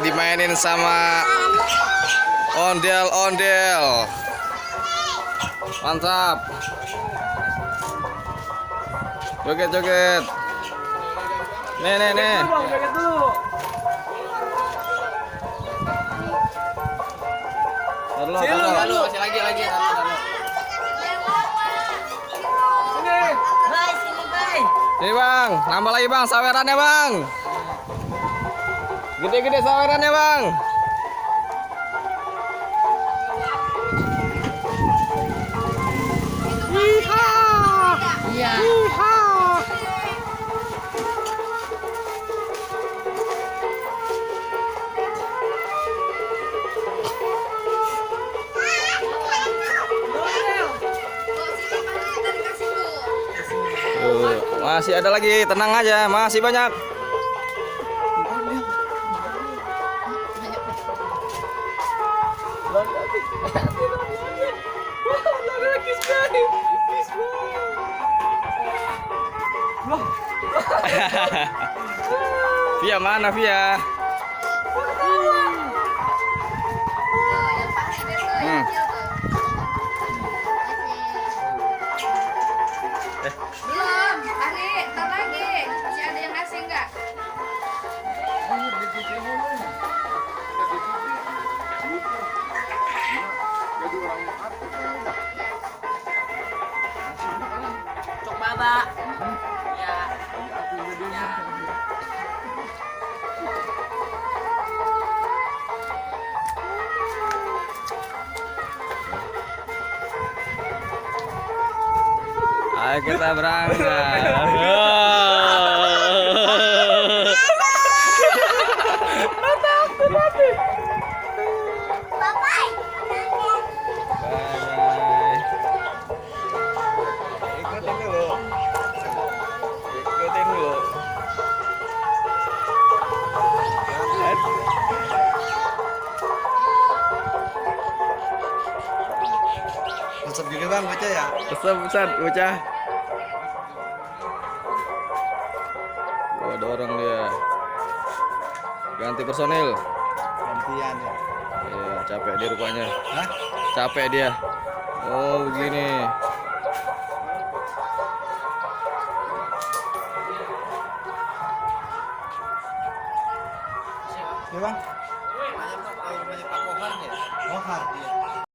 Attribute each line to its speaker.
Speaker 1: dimainin sama ondel-ondel. Mantap. Joget-joget. Nih.
Speaker 2: Joget dulu.
Speaker 1: Taruh.
Speaker 2: Masih lagi.
Speaker 1: Sini bang, nambah lagi bang, sawerannya bang. Gede-gede sawerannya bang.
Speaker 2: Iya.
Speaker 1: Masih ada lagi, tenang aja, masih banyak. Via mana Via?
Speaker 3: Belum, ntar lagi. Masih ada yang ngasih enggak?
Speaker 2: Cok baba. Ya.
Speaker 1: Ayo kita berangkat. Ikutin dulu.
Speaker 4: Resep juga bang, baca ya.
Speaker 1: Besar bocah. Oh, ada orang dia. Ganti personil.
Speaker 4: Gantian ya.
Speaker 1: Iya, capek dia rupanya.
Speaker 4: Hah?
Speaker 1: Capek dia. Oh, begini.
Speaker 4: Ya bang.